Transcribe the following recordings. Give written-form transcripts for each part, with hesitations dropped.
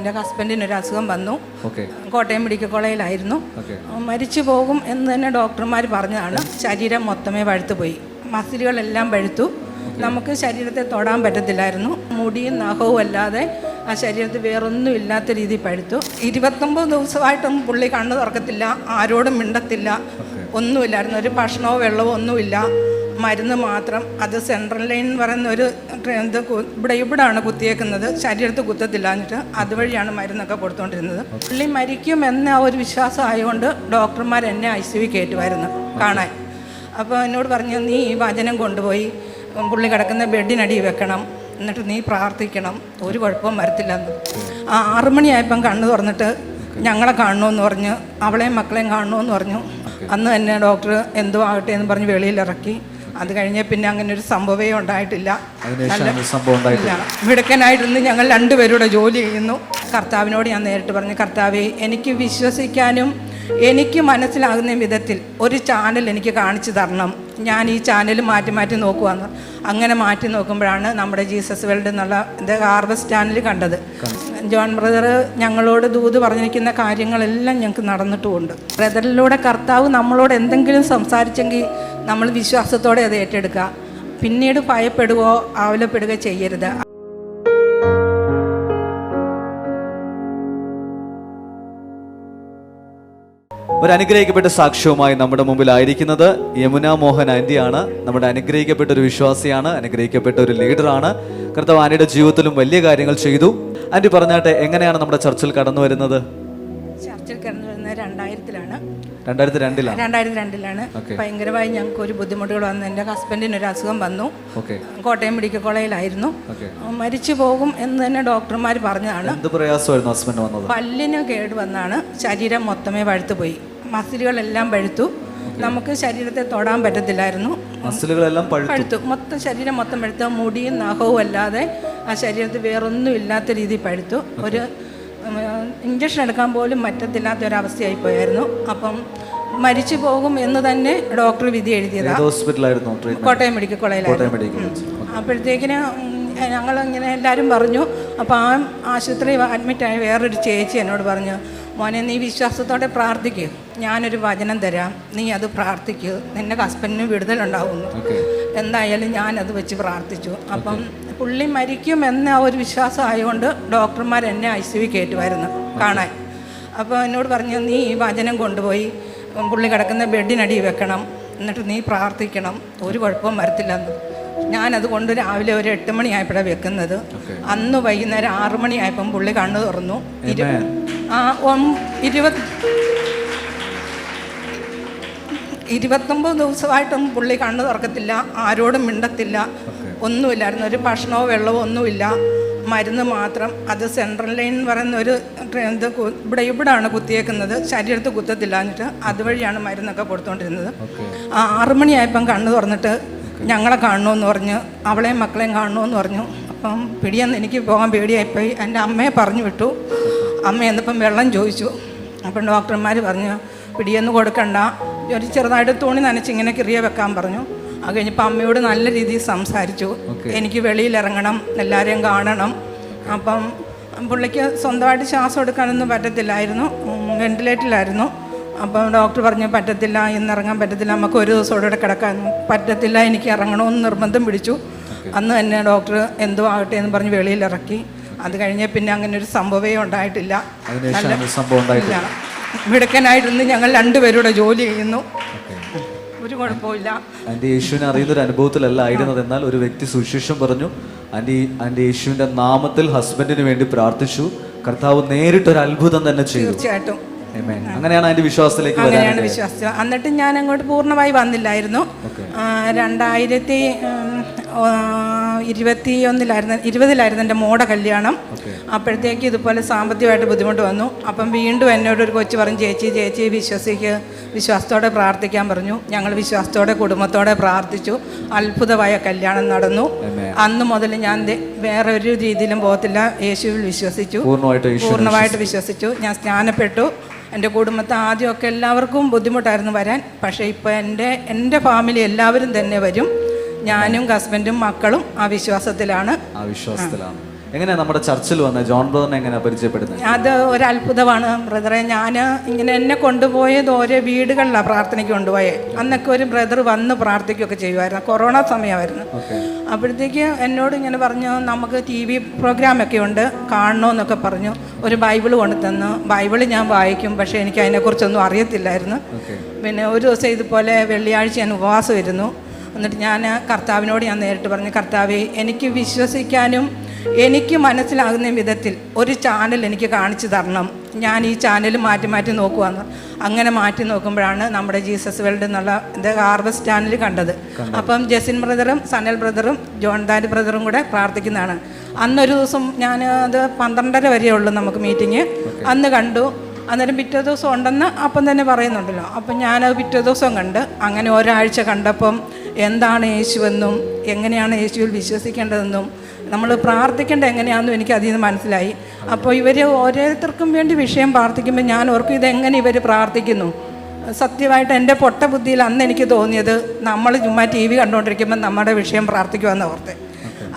എൻ്റെ ഹസ്ബൻഡിനൊരു അസുഖം വന്നു. കോട്ടയം മെഡിക്കൽ കോളേജിലായിരുന്നു. മരിച്ചു പോകും എന്ന് തന്നെ ഡോക്ടർമാർ പറഞ്ഞതാണ്. ശരീരം മൊത്തമേ പഴുത്തുപോയി, മസിലുകളെല്ലാം പഴുത്തു. നമുക്ക് ശരീരത്തെ തൊടാൻ പറ്റത്തില്ലായിരുന്നു. മുടിയും നഖവും അല്ലാതെ ആ ശരീരത്തിൽ വേറൊന്നും ഇല്ലാത്ത രീതിയിൽ പഴുത്തു. 29 ദിവസമായിട്ടും പുള്ളി കണ്ണ് തുറക്കത്തില്ല, ആരോടും മിണ്ടത്തില്ല, ഒന്നുമില്ലായിരുന്നു. ഒരു ഭക്ഷണമോ വെള്ളമോ ഒന്നുമില്ല, മരുന്ന് മാത്രം. അത് സെൻട്രൽ ലൈൻ എന്ന് പറയുന്ന ഒരു ഇത് ഇവിടെയാണ് കുത്തിയേക്കുന്നത്, ശരീരത്തിൽ കുത്തത്തില്ല. എന്നിട്ട് അതുവഴിയാണ് മരുന്നൊക്കെ കൊടുത്തുകൊണ്ടിരുന്നത്. പുള്ളി മരിക്കുമെന്ന ഒരു വിശ്വാസം ആയതുകൊണ്ട് ഡോക്ടർമാർ എന്നെ ICU കയറ്റുമായിരുന്നു കാണാൻ. അപ്പോൾ എന്നോട് പറഞ്ഞു, നീ ഈ വചനം കൊണ്ടുപോയി പുള്ളി കിടക്കുന്ന ബെഡിനടി വെക്കണം, എന്നിട്ട് നീ പ്രാർത്ഥിക്കണം, ഒരു കുഴപ്പവും വരത്തില്ലെന്ന്. 6 മണിയായപ്പം കണ്ണ് തുറന്നിട്ട് ഞങ്ങളെ കാണണമെന്ന് പറഞ്ഞു, അവളെയും മക്കളെയും കാണണമെന്ന് പറഞ്ഞു. അന്ന് തന്നെ ഡോക്ടർ എന്തോ ആകട്ടെ എന്ന് പറഞ്ഞ് വെളിയിലിറക്കി. അത് കഴിഞ്ഞ് പിന്നെ അങ്ങനെ ഒരു സംഭവമേ ഉണ്ടായിട്ടില്ല. മിടുക്കനായിട്ടിരുന്ന് ഞങ്ങൾ 2 പേരുടെ ജോലി ചെയ്യുന്നു. കർത്താവിനോട് ഞാൻ നേരിട്ട് പറഞ്ഞു, കർത്താവേ, എനിക്ക് വിശ്വസിക്കാനും എനിക്ക് മനസ്സിലാകുന്ന വിധത്തിൽ ഒരു ചാനൽ എനിക്ക് കാണിച്ചു തരണം. ഞാൻ ഈ ചാനൽ മാറ്റി മാറ്റി നോക്കുവാന്ന്. അങ്ങനെ മാറ്റി നോക്കുമ്പോഴാണ് നമ്മുടെ ജീസസ് വേൾഡ് എന്നുള്ള ഹാർവസ്റ്റ് ചാനൽ കണ്ടത്. ജോൺ ബ്രദർ ഞങ്ങളോട് ദൂത് പറഞ്ഞിരിക്കുന്ന കാര്യങ്ങളെല്ലാം ഞങ്ങൾക്ക് നടന്നിട്ടുമുണ്ട്. ബ്രദറിലൂടെ കർത്താവ് നമ്മളോട് എന്തെങ്കിലും സംസാരിച്ചെങ്കിൽ നമ്മൾ വിശ്വാസത്തോടെ അത് ഏറ്റെടുക്കുക. പിന്നീട് ഭയപ്പെടുകയോ ആവലപ്പെടുകയോ ചെയ്യരുത്. ഒരു അനുഗ്രഹിക്കപ്പെട്ട സാക്ഷ്യവുമായി നമ്മുടെ മുമ്പിലായിരിക്കുന്നത് യമുന മോഹൻ ആൻറ്റിയാണ്. നമ്മുടെ അനുഗ്രഹിക്കപ്പെട്ട ഒരു വിശ്വാസിയാണ്, അനുഗ്രഹിക്കപ്പെട്ട ഒരു ലീഡറാണ്. കർത്താവ് ആൻറ്റിയുടെ ജീവിതത്തിലും വലിയ കാര്യങ്ങൾ ചെയ്തു. ആൻറ്റി പറഞ്ഞാട്ടെ, എങ്ങനെയാണ് നമ്മുടെ ചർച്ചിൽ കടന്നു വരുന്നത്? ചർച്ചിൽ കടന്നു വരുന്നത് 2000-ലാണ്. 2002-ലാണ്. ഭയങ്കരമായി ഞങ്ങൾക്ക് ഒരു ബുദ്ധിമുട്ടുകൾ വന്നു. എൻ്റെ ഹസ്ബൻഡിനൊരു അസുഖം വന്നു. കോട്ടയം മെഡിക്കൽ കോളേജിലായിരുന്നു. മരിച്ചു പോകും എന്ന് തന്നെ ഡോക്ടർമാർ പറഞ്ഞതാണ്. എന്ത് പ്രയാസമായിരുന്നു ഹസ്ബൻഡ് വന്നത്? പല്ലിന് കേട് വന്നാണ്. ശരീരം മൊത്തമേ പഴുത്തുപോയി, മസിലുകളെല്ലാം പഴുത്തു. നമുക്ക് ശരീരത്തെ തൊടാൻ പറ്റത്തില്ലായിരുന്നു. മസിലുകളെല്ലാം പഴുത്തു, മൊത്തം ശരീരം മൊത്തം പഴുത്തു. മുടിയും നഖവും അല്ലാതെ ആ ശരീരത്തിൽ വേറൊന്നും ഇല്ലാത്ത രീതിയിൽ പഴുത്തു. ഒരു ഇഞ്ചക്ഷൻ എടുക്കാൻ പോലും പറ്റത്തില്ലാത്ത ഒരവസ്ഥയായി പോയായിരുന്നു. അപ്പം മരിച്ചു പോകും എന്ന് തന്നെ ഡോക്ടർ വിധി എഴുതിയതാണ്. കോട്ടയം മെഡിക്കൽ കോളേജിലായിരുന്നു. അപ്പോഴത്തേക്കിന് ഞങ്ങളിങ്ങനെ എല്ലാവരും പറഞ്ഞു. അപ്പോൾ ആ ആശുപത്രി അഡ്മിറ്റായ വേറൊരു ചേച്ചി എന്നോട് പറഞ്ഞു, മോനെ, നീ വിശ്വാസത്തോടെ പ്രാർത്ഥിക്കൂ, ഞാനൊരു വചനം തരാം, നീ അത് പ്രാർത്ഥിക്കൂ, നിൻ്റെ ഹസ്ബൻഡിന് വിടുതലുണ്ടാവുന്നു. എന്തായാലും ഞാനത് വെച്ച് പ്രാർത്ഥിച്ചു. അപ്പം പുള്ളി മരിക്കുമെന്ന ഒരു വിശ്വാസം ആയതുകൊണ്ട് ഡോക്ടർമാർ എന്നെ ICU കയറ്റുമായിരുന്നു കാണാൻ. അപ്പോൾ എന്നോട് പറഞ്ഞു, നീ ഈ വചനം കൊണ്ടുപോയി പുള്ളി കിടക്കുന്ന ബെഡിനടി വെക്കണം, എന്നിട്ട് നീ പ്രാർത്ഥിക്കണം, ഒരു കുഴപ്പവും വരത്തില്ലെന്ന്. ഞാനത് കൊണ്ട് രാവിലെ ഒരു 8 മണിയായപ്പോഴാണ് വെക്കുന്നത്. അന്ന് വൈകുന്നേരം 6 മണിയായപ്പം പുള്ളി കണ്ണു തുറന്നു. 29 ദിവസമായിട്ടും പുള്ളി കണ്ണ് തുറക്കത്തില്ല, ആരോടും മിണ്ടത്തില്ല, ഒന്നുമില്ലായിരുന്നു. ഒരു ഭക്ഷണമോ വെള്ളമോ ഒന്നുമില്ല, മരുന്ന് മാത്രം. അത് സെൻട്രൽ ലൈൻ എന്ന് പറയുന്ന ഒരു ഇത് ഇവിടെയാണ് കുത്തിയേക്കുന്നത്, ശരീരത്തിൽ കുത്തത്തില്ല. എന്നിട്ട് അതുവഴിയാണ് മരുന്നൊക്കെ കൊടുത്തുകൊണ്ടിരുന്നത്. 6 മണിയായപ്പം കണ്ണ് തുറന്നിട്ട് ഞങ്ങളെ കാണണമെന്ന് പറഞ്ഞു, അവളെയും മക്കളെയും കാണണമെന്ന് പറഞ്ഞു. അപ്പം പിടിയെന്ന് എനിക്ക് പോകാൻ പേടിയായിപ്പോയി. എൻ്റെ അമ്മയെ പറഞ്ഞു വിട്ടു. അമ്മ എന്നിപ്പം വെള്ളം ചോദിച്ചു. അപ്പം ഡോക്ടർമാർ പറഞ്ഞു, പിടിയൊന്നും കൊടുക്കണ്ട, ഒരു ചെറുതായിട്ട് തുണി നനച്ച് ഇങ്ങനെ കിറിയ വെക്കാൻ പറഞ്ഞു. അത് കഴിഞ്ഞപ്പോൾ അമ്മയോട് നല്ല രീതിയിൽ സംസാരിച്ചു. എനിക്ക് വെളിയിലിറങ്ങണം, എല്ലാവരെയും കാണണം. അപ്പം പുള്ളിക്ക് സ്വന്തമായിട്ട് ശ്വാസം എടുക്കാനൊന്നും പറ്റത്തില്ലായിരുന്നു, വെന്റിലേറ്ററിലായിരുന്നു. അപ്പം ഡോക്ടർ പറഞ്ഞു, പറ്റത്തില്ല, ഇന്നിറങ്ങാൻ പറ്റത്തില്ല, നമുക്ക് ഒരു ദിവസം ഇവിടെ കിടക്കാൻ പറ്റത്തില്ല, എനിക്ക് ഇറങ്ങണമെന്ന് നിർബന്ധം പിടിച്ചു. അന്ന് തന്നെ ഡോക്ടർ എന്തോ ആകട്ടെ എന്ന് പറഞ്ഞ് വെളിയിലിറക്കി. അത് കഴിഞ്ഞ് പിന്നെ അങ്ങനെ ഒരു സംഭവമേ ഉണ്ടായിട്ടില്ല. മിടുക്കനായിട്ടിരുന്ന് ഞങ്ങൾ 2 പേരുടെ ജോലി ചെയ്യുന്നു. ഒരു കുഴപ്പമില്ല. ആൻറ്റി യേശുവിനെ അറിയുന്നൊരു അനുഭവത്തിലല്ല ആയിരുന്നത്. എന്നാൽ ഒരു വ്യക്തി സുവിശേഷം പറഞ്ഞു. ആൻറ്റി യേശുവിൻ്റെ നാമത്തിൽ ഹസ്ബൻഡിന് വേണ്ടി പ്രാർത്ഥിച്ചു. കർത്താവ് നേരിട്ടൊരു അത്ഭുതം തന്നെ ചെയ്തു. തീർച്ചയായിട്ടും അങ്ങനെയാണ് അതിന്റെ വിശ്വാസത്തിലേക്ക് അങ്ങനെയാണ് വിശ്വാസം. എന്നിട്ട് ഞാൻ അങ്ങോട്ട് പൂർണ്ണമായി വന്നില്ലായിരുന്നു. 2021-20 എൻ്റെ മോടെ കല്യാണം. അപ്പോഴത്തേക്ക് ഇതുപോലെ സാമ്പത്തികമായിട്ട് ബുദ്ധിമുട്ട് വന്നു. അപ്പം വീണ്ടും എന്നോടൊരു കൊച്ചു പറഞ്ഞു, ചേച്ചി വിശ്വാസത്തോടെ പ്രാർത്ഥിക്കാൻ പറഞ്ഞു. ഞങ്ങൾ വിശ്വാസത്തോടെ കുടുംബത്തോടെ പ്രാർത്ഥിച്ചു. അത്ഭുതമായ കല്യാണം നടന്നു. അന്ന് മുതൽ ഞാൻ വേറെ ഒരു രീതിയിലും പോകത്തില്ല, യേശുവിൽ വിശ്വസിച്ചു, പൂർണ്ണമായിട്ട് വിശ്വസിച്ചു. ഞാൻ സ്നാനപ്പെട്ടു. എൻ്റെ കുടുംബത്തെ ആദ്യമൊക്കെ എല്ലാവർക്കും ബുദ്ധിമുട്ടായിരുന്നു വരാൻ. പക്ഷേ ഇപ്പോൾ എൻ്റെ ഫാമിലി എല്ലാവരും തന്നെ വരും. ഞാനും ഹസ്ബൻഡും മക്കളും ആ വിശ്വാസത്തിലാണ്. എങ്ങനെയാ നമ്മുടെ ചർച്ചിൽ വന്നത്? ജോൺ ബ്രദറിനെ എങ്ങനെയാ പരിചയപ്പെടുന്നത്? അത് ഒരു അത്ഭുതമാണ് ബ്രദറെ. ഞാൻ ഇങ്ങനെ എന്നെ കൊണ്ടുപോയത് ഓരോ വീടുകളിലാണ് പ്രാർത്ഥനയ്ക്ക് കൊണ്ടുപോയത്. അന്നൊക്കെ ഒരു ബ്രദർ വന്ന് പ്രാർത്ഥിക്കുകയൊക്കെ ചെയ്യുമായിരുന്നു. കൊറോണ സമയമായിരുന്നു. അപ്പോഴത്തേക്ക് എന്നോട് ഇങ്ങനെ പറഞ്ഞു, നമുക്ക് TV പ്രോഗ്രാമൊക്കെ ഉണ്ട്, കാണണമെന്നൊക്കെ പറഞ്ഞു. ഒരു ബൈബിൾ കൊണ്ടു തന്നു. ബൈബിൾ ഞാൻ വായിക്കും, പക്ഷേ എനിക്ക് അതിനെക്കുറിച്ചൊന്നും അറിയത്തില്ലായിരുന്നു. പിന്നെ ഒരു ദിവസം ഇതുപോലെ വെള്ളിയാഴ്ച ഞാൻ ഉപവാസം ഇരുന്നു. എന്നിട്ട് ഞാൻ കർത്താവിനോട് ഞാൻ നേരിട്ട് പറഞ്ഞു, കർത്താവേ, എനിക്ക് വിശ്വസിക്കാനും എനിക്ക് മനസ്സിലാകുന്ന വിധത്തിൽ ഒരു ചാനൽ എനിക്ക് കാണിച്ചു തരണം. ഞാൻ ഈ ചാനൽ മാറ്റി മാറ്റി നോക്കുവാന്ന്. അങ്ങനെ മാറ്റി നോക്കുമ്പോഴാണ് നമ്മുടെ ജീസസ് വേൾഡ് എന്നുള്ള ഹാർവസ്റ്റ് ചാനൽ കണ്ടത്. അപ്പം ജസിൻ ബ്രദറും സനൽ ബ്രദറും ജോൺ ദാരി ബ്രദറും കൂടെ പ്രാർത്ഥിക്കുന്നതാണ്. അന്നൊരു ദിവസം ഞാൻ അത് 12:30 വരെയേ ഉള്ളൂ നമുക്ക് മീറ്റിങ്. അന്ന് കണ്ടു. അന്നേരം പിറ്റേ ദിവസം ഉണ്ടെന്ന് അപ്പം തന്നെ പറയുന്നുണ്ടല്ലോ. അപ്പം ഞാനത് പിറ്റേ ദിവസം കണ്ട്. അങ്ങനെ ഒരാഴ്ച കണ്ടപ്പം എന്താണ് യേശുവെന്നും എങ്ങനെയാണ് യേശുവിൽ വിശ്വസിക്കേണ്ടതെന്നും നമ്മൾ പ്രാർത്ഥിക്കേണ്ടത് എങ്ങനെയാണെന്നും എനിക്ക് അതിൽ നിന്ന് മനസ്സിലായി. അപ്പോൾ ഇവർ ഓരോരുത്തർക്കും വേണ്ടി വിഷയം പ്രാർത്ഥിക്കുമ്പോൾ ഞാൻ ഓർക്കും, ഇതെങ്ങനെ ഇവർ പ്രാർത്ഥിക്കുന്നു. സത്യമായിട്ട് എൻ്റെ പൊട്ട ബുദ്ധിയിൽ അന്ന് എനിക്ക് തോന്നിയത്, നമ്മൾ ചുമ്മാ TV കണ്ടുകൊണ്ടിരിക്കുമ്പോൾ നമ്മുടെ വിഷയം പ്രാർത്ഥിക്കുമെന്ന് ഓർത്ത്.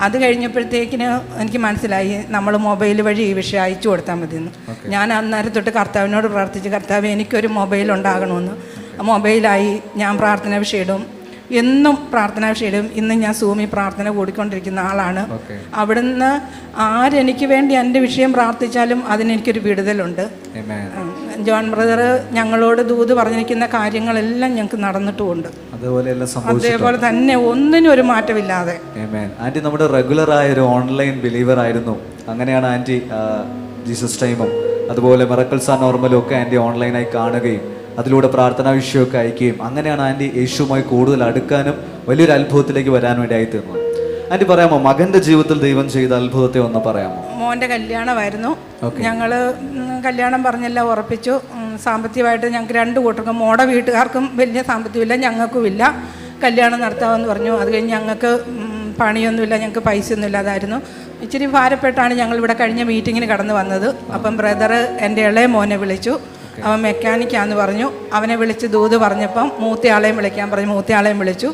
അത് കഴിഞ്ഞപ്പോഴത്തേക്കിന് എനിക്ക് മനസ്സിലായി, നമ്മൾ മൊബൈൽ വഴി ഈ വിഷയം അയച്ചു കൊടുത്താൽ മതിയെന്ന്. ഞാൻ അന്നേരം തൊട്ട് കർത്താവിനോട് പ്രാർത്ഥിച്ചു, കർത്താവ് എനിക്കൊരു മൊബൈൽ ഉണ്ടാകണമെന്ന്. മൊബൈലായി ഞാൻ പ്രാർത്ഥന വിഷയം ഇടും, എന്നും പ്രാർത്ഥനാ വിഷയം. ഇന്ന് ഞാൻ സൂമി പ്രാർത്ഥന കൂടിക്കൊണ്ടിരിക്കുന്ന ആളാണ്. അവിടുന്ന് ആരെനിക്ക് വേണ്ടി എൻ്റെ വിഷയം പ്രാർത്ഥിച്ചാലും അതിനെനിക്കൊരു വിടുതലുണ്ട്. ജോൺ ബ്രദർ ഞങ്ങളോട് ദൂത് പറഞ്ഞിരിക്കുന്ന കാര്യങ്ങളെല്ലാം ഞങ്ങൾക്ക് നടന്നിട്ടുമുണ്ട്. അതേപോലെ തന്നെ ഒന്നിനും ഒരു മാറ്റമില്ലാതെ. ആന്റി നമ്മുടെ റെഗുലർ ആയ ഒരു ഓൺലൈൻ ബിലീവർ ആയിരുന്നു. അങ്ങനെയാണ് ആന്റി ജീസസ് ടൈമും അതുപോലെ മിറക്കിൾസ് ആൻഡ് നോർമലും ഒക്കെ ആന്റി ഓൺലൈനായി കാണുകയും അതിലൂടെ പ്രാർത്ഥനാ വിഷയമൊക്കെ അയക്കുകയും അങ്ങനെയാണ് ആന്റി യേശുവുമായി കൂടുതൽ അടുക്കാനും വലിയൊരു അത്ഭുതത്തിലേക്ക് വരാൻ വേണ്ടി ആയി തീർന്നത്. ആന്റി പറയാമോ, മകന്റെ ജീവിതത്തിൽ ദൈവം ചെയ്ത അത്ഭുതത്തെ ഒന്ന് പറയാമോ? മോൻ്റെ കല്യാണമായിരുന്നു. ഞങ്ങൾ കല്യാണം പറഞ്ഞെല്ലാം ഉറപ്പിച്ചു. സാമ്പത്തികമായിട്ട് ഞങ്ങൾക്ക് 2 കൂട്ടർക്കും, മോടെ വീട്ടുകാർക്കും വലിയ സാമ്പത്തികമില്ല, ഞങ്ങൾക്കും ഇല്ല. കല്യാണം നടത്താമെന്ന് പറഞ്ഞു. അത് കഴിഞ്ഞ് ഞങ്ങൾക്ക് പണിയൊന്നുമില്ല, ഞങ്ങൾക്ക് പൈസയൊന്നും ഇല്ലാതായിരുന്നു. ഇച്ചിരി ഭാരപ്പെട്ടാണ് ഞങ്ങളിവിടെ കഴിഞ്ഞ മീറ്റിങ്ങിന് കടന്നു വന്നത്. അപ്പം ബ്രദർ എൻ്റെ ഇളയ മോനെ വിളിച്ചു. അവൻ മെക്കാനിക്കാന്ന് പറഞ്ഞു. അവനെ വിളിച്ച് ദൂത് പറഞ്ഞപ്പം മൂത്തയാളെയും വിളിക്കാൻ പറഞ്ഞു. മൂത്തയാളെയും വിളിച്ചു.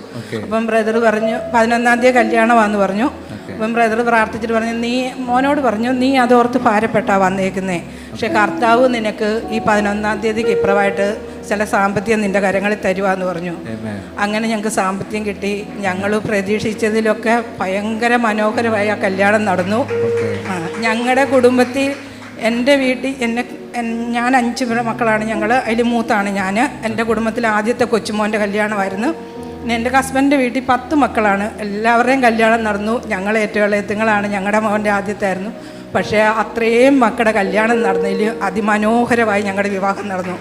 അപ്പം ബ്രദർ പറഞ്ഞു 11-ാം തീയതി കല്യാണമാണെന്ന് പറഞ്ഞു. അപ്പം ബ്രദർ പ്രാർത്ഥിച്ചിട്ട് പറഞ്ഞു, നീ മോനോട് പറഞ്ഞു, നീ അതോർത്ത് ഭാരപ്പെട്ടാ വന്നേക്കുന്നേ, പക്ഷെ കർത്താവ് നിനക്ക് ഈ 11-ാം തീയതിക്ക് ഇപ്പുറമായിട്ട് ചില സാമ്പത്തികം നിൻ്റെ കരങ്ങളിൽ തരുവാന്ന് പറഞ്ഞു. അങ്ങനെ ഞങ്ങൾക്ക് സാമ്പത്തികം കിട്ടി. ഞങ്ങൾ പ്രതീക്ഷിച്ചതിലൊക്കെ ഭയങ്കര മനോഹരമായ കല്യാണം നടന്നു. ഞങ്ങളുടെ കുടുംബത്തിൽ, എൻ്റെ വീട്ടിൽ ഞാൻ 5 മക്കളാണ് ഞങ്ങൾ. അതിൽ മൂത്താണ് ഞാൻ. എൻ്റെ കുടുംബത്തിൽ ആദ്യത്തെ കൊച്ചുമോൻ്റെ കല്യാണമായിരുന്നു. എൻ്റെ ഹസ്ബൻഡിൻ്റെ വീട്ടിൽ 10 മക്കളാണ്. എല്ലാവരുടെയും കല്യാണം നടന്നു. ഞങ്ങൾ ഏറ്റവും ഇളയത്തുങ്ങളാണ്. ഞങ്ങളുടെ മോൻ്റെ ആദ്യത്തെ ആയിരുന്നു. പക്ഷേ അത്രയും മക്കളുടെ കല്യാണം നടന്നതിൽ അതിമനോഹരമായി ഞങ്ങളുടെ വിവാഹം നടന്നു.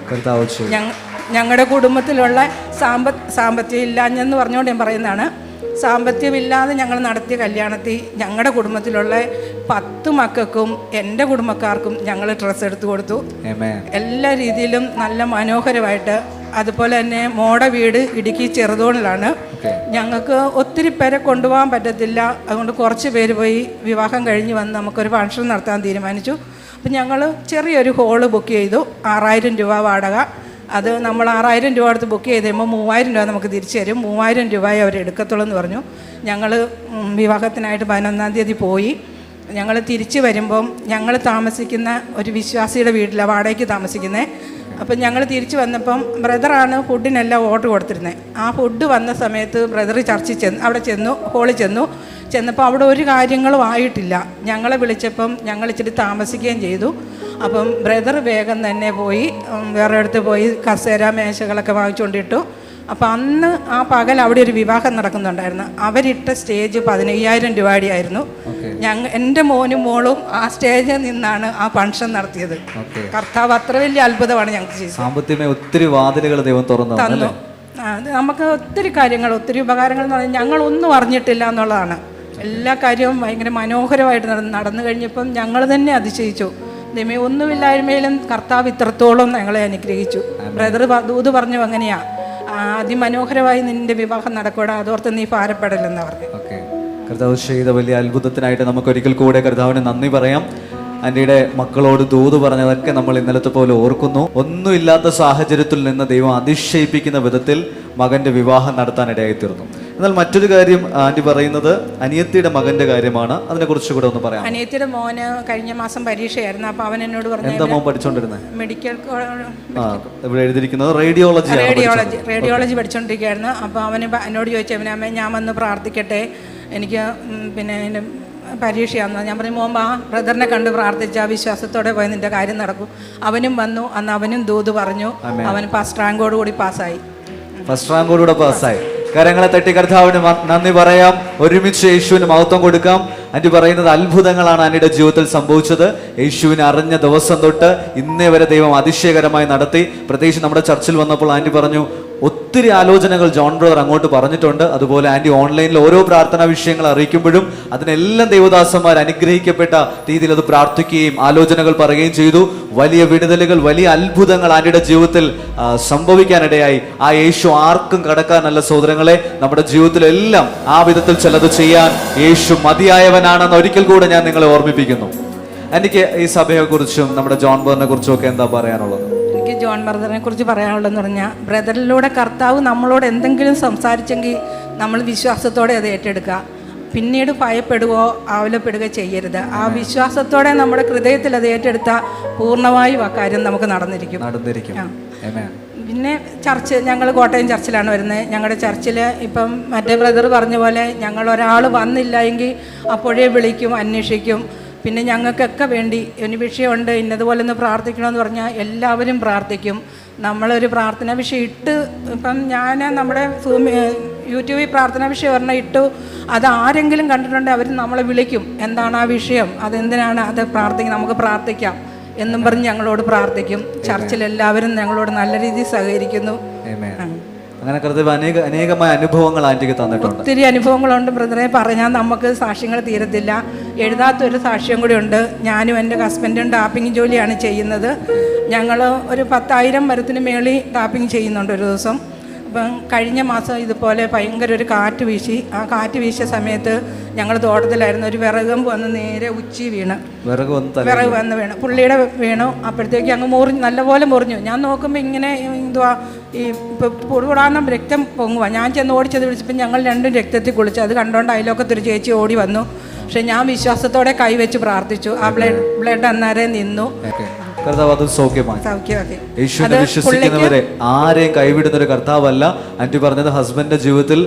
ഞങ്ങളുടെ കുടുംബത്തിലുള്ള സാമ്പത്തികം ഇല്ലാഞ്ഞെന്ന് പറഞ്ഞുകൊണ്ട് ഞാൻ പറയുന്നതാണ്. സാമ്പത്തികമില്ലാതെ ഞങ്ങൾ നടത്തിയ കല്യാണത്തിൽ ഞങ്ങളുടെ കുടുംബത്തിലുള്ള 10 മക്കൾക്കും എൻ്റെ കുടുംബക്കാർക്കും ഞങ്ങൾ ഡ്രസ്സ് എടുത്തു കൊടുത്തു. എല്ലാ രീതിയിലും നല്ല മനോഹരമായിട്ട്. അതുപോലെ തന്നെ മോടെ വീട് ഇടുക്കി ചെറുതോണിലാണ്. ഞങ്ങൾക്ക് ഒത്തിരി പേരെ കൊണ്ടുപോകാൻ പറ്റത്തില്ല. അതുകൊണ്ട് കുറച്ച് പേര് പോയി വിവാഹം കഴിഞ്ഞ് വന്ന് നമുക്കൊരു ഫംഗ്ഷൻ നടത്താൻ തീരുമാനിച്ചു. അപ്പം ഞങ്ങൾ ചെറിയൊരു ഹോള് ബുക്ക് ചെയ്തു. 6000 രൂപ വാടക. അത് നമ്മൾ 6000 രൂപ അടുത്ത് ബുക്ക് ചെയ്ത് കഴിയുമ്പോൾ 3000 രൂപ നമുക്ക് തിരിച്ചു തരും. 3000 രൂപയെ അവർ എടുക്കത്തുള്ളൂ എന്ന് പറഞ്ഞു. ഞങ്ങൾ വിവാഹത്തിനായിട്ട് 11-ാം തീയതി പോയി. ഞങ്ങൾ തിരിച്ച് വരുമ്പം ഞങ്ങൾ താമസിക്കുന്ന ഒരു വിശ്വാസിയുടെ വീട്ടിലാണ് വാടകയ്ക്ക് താമസിക്കുന്നത്. അപ്പം ഞങ്ങൾ തിരിച്ച് വന്നപ്പം ബ്രദറാണ് ഫുഡിനെല്ലാം ഓർഡർ കൊടുത്തിരുന്നത്. ആ ഫുഡ് വന്ന സമയത്ത് ബ്രദർ ചർച്ചിൽ അവിടെ ഹോളിൽ ചെന്നപ്പോൾ അവിടെ ഒരു കാര്യങ്ങളും ആയിട്ടില്ല. ഞങ്ങളെ വിളിച്ചപ്പം ഞങ്ങൾ ഇച്ചിരി താമസിക്കുകയും ചെയ്തു. അപ്പം ബ്രദർ വേഗം തന്നെ പോയി വേറെ അടുത്ത് പോയി കസേര മേശകളൊക്കെ വാങ്ങിച്ചുകൊണ്ടിട്ടു. അപ്പം അന്ന് ആ പകൽ അവിടെ ഒരു വിവാഹം നടക്കുന്നുണ്ടായിരുന്നു. അവരിട്ട സ്റ്റേജ് 15000 രൂപയുടെ ആയിരുന്നു. എൻ്റെ മോനും മോളും ആ സ്റ്റേജിൽ നിന്നാണ് ആ ഫംഗ്ഷൻ നടത്തിയത്. കർത്താവ് അത്ര വലിയ അത്ഭുതമാണ് ഞങ്ങൾക്ക് ചെയ്തത്. സാമ്പത്തികമായി ഒത്തിരി വാതിലുകൾ ദൈവം തുറന്നു. നമുക്ക് ഒത്തിരി കാര്യങ്ങൾ, ഒത്തിരി ഉപകാരങ്ങൾ എന്ന് പറഞ്ഞാൽ ഞങ്ങളൊന്നും അറിഞ്ഞിട്ടില്ല എന്നുള്ളതാണ്. എല്ലാ കാര്യവും ഭയങ്കര മനോഹരമായിട്ട് നടന്നു കഴിഞ്ഞപ്പം ഞങ്ങൾ തന്നെ അതിശയിച്ചു. ദൈവമേ, ഒന്നുമില്ലായ്മയിലും കർത്താവ് ഇത്രത്തോളം ഞങ്ങളെ അനുഗ്രഹിച്ചു. ബ്രദർ ദൂത് പറഞ്ഞു, അങ്ങനെയാ അതിമനോഹരമായി നിന്റെ വിവാഹം നടക്കൂടാ, അതോർത്ത് നീ ഭാരപ്പെടലെന്ന് പറഞ്ഞു. കർത്താവ് ചെയ്ത വലിയ അത്ഭുതത്തിനായിട്ട് നമുക്ക് ഒരിക്കൽ കൂടെ കർത്താവിന് നന്ദി പറയാം. ആന്റിയുടെ മക്കളോട് ദൂത് പറഞ്ഞതൊക്കെ നമ്മൾ ഇന്നലത്തെ പോലെ ഓർക്കുന്നു. ഒന്നുമില്ലാത്ത സാഹചര്യത്തിൽ നിന്ന് ദൈവം അതിശയിപ്പിക്കുന്ന വിധത്തിൽ മകന്റെ വിവാഹം നടത്താൻ ഇടയായി തീർന്നു. എന്നാൽ മറ്റൊരു കാര്യം ആന്റി പറയുന്നത് അനിയത്തിയുടെ മകന്റെ കാര്യമാണ്. അതിനെ കുറിച്ച് കൂടെ ഒന്ന് പറയാം. അനിയത്തിയുടെ മോന് കഴിഞ്ഞ മാസം പരീക്ഷയായിരുന്നു. അപ്പോൾ അവൻ എന്നോട് പറഞ്ഞു, എന്താ മോൻ പഠിച്ചോണ്ടിരുന്നത്? മെഡിക്കൽ ഇവിടെ എഴുതിയിരിക്കുന്നത് റേഡിയോളജി പഠിച്ചുകൊണ്ടിരിക്കുകയായിരുന്നു. അപ്പോൾ അവന് എന്നോട് ചോദിച്ചു, അമ്മേ ഞാൻ വന്ന് പ്രാർത്ഥിക്കട്ടെ, എനിക്ക് പിന്നെ എൻ്റെ പരീക്ഷയാണെന്ന്. ഞാൻ പറഞ്ഞു, മോൻ ആ ബ്രദറിനെ കണ്ട് പ്രാർത്ഥിച്ച വിശ്വാസത്തോടെ പോയി നിന്റെ കാര്യം നടക്കും. അവനും വന്നു. അന്ന് അവനും ദൂത് പറഞ്ഞു. അവൻ ഫസ്റ്റ് റാങ്കോട് കൂടി പാസ്സായി. ഫസ്റ്റ് റാങ്കോടുകൂടെ പാസ്സായി. കരങ്ങളെ തട്ടി കർത്താവിന് നന്ദി പറയാം. ഒരുമിച്ച് യേശുവിന് മഹത്വം കൊടുക്കാം. ആന്റി പറയുന്നത് അത്ഭുതങ്ങളാണ് ആന്റിയുടെ ജീവിതത്തിൽ സംഭവിച്ചത്. യേശുവിനെ അറിഞ്ഞ ദിവസം തൊട്ട് ഇന്നേ വരെ ദൈവം അതിശയകരമായി നടത്തി. പ്രത്യേകിച്ച് നമ്മുടെ ചർച്ചിൽ വന്നപ്പോൾ ആന്റി പറഞ്ഞു, ഒത്തിരി ആലോചനകൾ ജോൺ ബ്രദർ അങ്ങോട്ട് പറഞ്ഞിട്ടുണ്ട്. അതുപോലെ ആന്റി ഓൺലൈനിൽ ഓരോ പ്രാർത്ഥനാ വിഷയങ്ങൾ അറിയിക്കുമ്പോഴും അതിനെല്ലാം ദൈവദാസന്മാർ അനുഗ്രഹിക്കപ്പെട്ട രീതിയിൽ അത് പ്രാർത്ഥിക്കുകയും ആലോചനകൾ പറയുകയും ചെയ്തു. വലിയ വിടുതലുകൾ, വലിയ അത്ഭുതങ്ങൾ ആന്റിയുടെ ജീവിതത്തിൽ സംഭവിക്കാനിടയായി. ആ യേശു ആർക്കും കടക്കാനല്ല സഹോദരങ്ങളെ, നമ്മുടെ ജീവിതത്തിലെല്ലാം ആ വിധത്തിൽ ചിലത് ചെയ്യാൻ യേശു മതിയായവനാണെന്ന് ഒരിക്കൽ കൂടെ ഞാൻ നിങ്ങളെ ഓർമ്മിപ്പിക്കുന്നു. എനിക്ക് ഈ സഭയെക്കുറിച്ചും നമ്മുടെ ജോൺ ബ്രദറിനെ കുറിച്ചും ഒക്കെ എന്താ പറയാനുള്ളത്? എനിക്ക് ജോൺ ബ്രദറിനെ കുറിച്ച് പറയാനുള്ളതെന്ന് പറഞ്ഞാൽ, ബ്രദറിലൂടെ കർത്താവ് നമ്മളോട് എന്തെങ്കിലും സംസാരിച്ചെങ്കിൽ നമ്മൾ വിശ്വാസത്തോടെ അത് ഏറ്റെടുക്കുക. പിന്നീട് ഭയപ്പെടുകയോ ആവലപ്പെടുകയോ ചെയ്യരുത്. ആ വിശ്വാസത്തോടെ നമ്മുടെ ഹൃദയത്തിൽ അത് ഏറ്റെടുത്താൽ പൂർണ്ണമായും ആ കാര്യം നമുക്ക് നടന്നിരിക്കും. പിന്നെ ചർച്ച്, ഞങ്ങൾ കോട്ടയം ചർച്ചിലാണ് വരുന്നത്. ഞങ്ങളുടെ ചർച്ചിൽ ഇപ്പം മറ്റേ ബ്രദർ പറഞ്ഞ പോലെ ഞങ്ങൾ ഒരാൾ വന്നില്ല എങ്കിൽ അപ്പോഴേ വിളിക്കും, അന്വേഷിക്കും. പിന്നെ ഞങ്ങൾക്കൊക്കെ വേണ്ടി ഒരു വിഷയമുണ്ട്, ഇന്നതുപോലെ ഒന്ന് പ്രാർത്ഥിക്കണമെന്ന് പറഞ്ഞാൽ എല്ലാവരും പ്രാർത്ഥിക്കും. നമ്മളൊരു പ്രാർത്ഥന വിഷയം ഇട്ട്, ഇപ്പം ഞാൻ നമ്മുടെ യൂട്യൂബിൽ പ്രാർത്ഥന വിഷയം പറഞ്ഞാൽ ഇട്ടു, അത് ആരെങ്കിലും കണ്ടിട്ടുണ്ടെങ്കിൽ അവർ നമ്മളെ വിളിക്കും, എന്താണ് ആ വിഷയം, അതെന്തിനാണ് അത് നമുക്ക് പ്രാർത്ഥിക്കാം എന്നും പറഞ്ഞ് ഞങ്ങളോട് പ്രാർത്ഥിക്കും. ചർച്ചിലെല്ലാവരും ഞങ്ങളോട് നല്ല രീതിയിൽ സഹകരിക്കുന്നു. അങ്ങനെ കർത്താവ് അനേകമായ അനുഭവങ്ങൾ ആന്റിക്ക് തന്നിട്ടുണ്ട്. ഒത്തിരി അനുഭവങ്ങളുണ്ട് ബ്രദറെ, പറഞ്ഞാൽ നമുക്ക് സാക്ഷ്യങ്ങൾ തീരത്തില്ല. എഴുതാത്തൊരു സാക്ഷ്യം കൂടി ഉണ്ട്. ഞാനും എൻ്റെ ഹസ്ബൻഡും ടാപ്പിംഗ് ജോലിയാണ് ചെയ്യുന്നത്. ഞങ്ങൾ ഒരു 10,000 മരത്തിന് മേളിൽ ടാപ്പിംഗ് ചെയ്യുന്നുണ്ട് ഒരു ദിവസം. അപ്പം കഴിഞ്ഞ മാസം ഇതുപോലെ ഭയങ്കര ഒരു കാറ്റ് വീശി. ആ കാറ്റ് വീശിയ സമയത്ത് ഞങ്ങൾ തോട്ടത്തിലായിരുന്നു. ഒരു വിറകും വന്ന് നേരെ ഉച്ചി വീണ്, വിറക് വന്ന് വീണു, പുള്ളിയുടെ വീണു. അപ്പോഴത്തേക്ക് അങ്ങ് മുറിഞ്ഞു, നല്ലപോലെ മുറിഞ്ഞു. ഞാൻ നോക്കുമ്പോൾ ഇങ്ങനെ എന്തുവാ ഈ പൊടുപൊടാന്ന് രക്തം പൊങ്ങുക. ഞാൻ ചെന്ന് ഓടിച്ചത് വിളിച്ചപ്പോൾ ഞങ്ങൾ രണ്ടും രക്തത്തിൽ കുളിച്ചു. അത് കണ്ടുകൊണ്ട് അതിലൊക്കത്തൊരു ചേച്ചി ഓടി വന്നു. പക്ഷെ ഞാൻ വിശ്വാസത്തോടെ കൈവച്ച് പ്രാർത്ഥിച്ചു. ആ ബ്ലഡ് അന്നേരം നിന്നു. കർത്താവ് അത് സൗഖ്യമാക്കി. യേശുവിനെ വിശ്വസിക്കുന്നവരെ ആരെയും കൈവിടുന്ന ഒരു കർത്താവല്ല. ആന്റി പറഞ്ഞത് ഹസ്ബൻഡിന്റെ ജീവിതത്തിൽ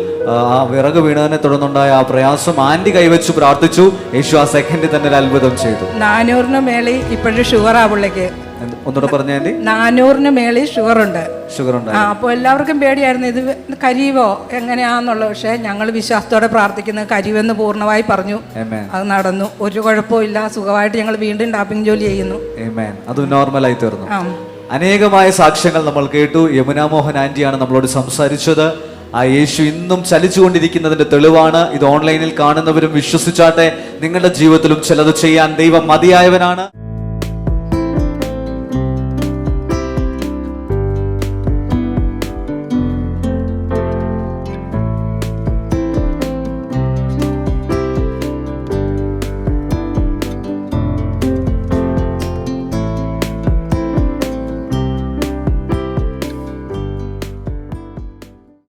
ആ വിറക് വീണതിനെ തുടർന്നുണ്ടായ ആ പ്രയാസം ആന്റി കൈവച്ചു പ്രാർത്ഥിച്ചു. യേശു ആ സെക്കൻഡിൽ തന്നെ ഒരു അത്ഭുതം ചെയ്തു. 400 മേളിൽ ഇപ്പോഴും ഷുഗറാ പുള്ളിക്ക്. ഒന്നുകൂടെ പറഞ്ഞ ആന്റി? 400 മേളിൽ ഷുഗറുണ്ട്. ഷുഗറുണ്ട്. അപ്പോൾ എല്ലാവർക്കും പേടിയായിരുന്നു, ഇത് കരിവോ എങ്ങനെയാന്നുള്ളത്. പക്ഷെ ഞങ്ങൾ വിശ്വാസത്തോടെ പ്രാർത്ഥിക്കുന്നത് കരിവെന്ന് പൂർണ്ണമായി പറഞ്ഞു. അത് നടന്നു, ഒരു കുഴപ്പമില്ല, സുഖമായിട്ട് ഞങ്ങൾ വീണ്ടും ടാപ്പിംഗ് ജോലി ചെയ്യുന്നു. അത് നോർമലായി തീർന്നു. അനേകമായ സാക്ഷ്യങ്ങൾ നമ്മൾ കേട്ടു. യമുന മോഹൻ ആന്റിയാണ് നമ്മളോട് സംസാരിച്ചത്. ആ യേശു ഇന്നും ചലിച്ചുകൊണ്ടിരിക്കുന്നതിന്റെ തെളിവാണ്. ഇത് ഓൺലൈനിൽ കാണുന്നവരും വിശ്വസിച്ചാട്ടെ. നിങ്ങളുടെ ജീവിതത്തിലും ചിലത് ചെയ്യാൻ ദൈവം മതിയായവനാണ്.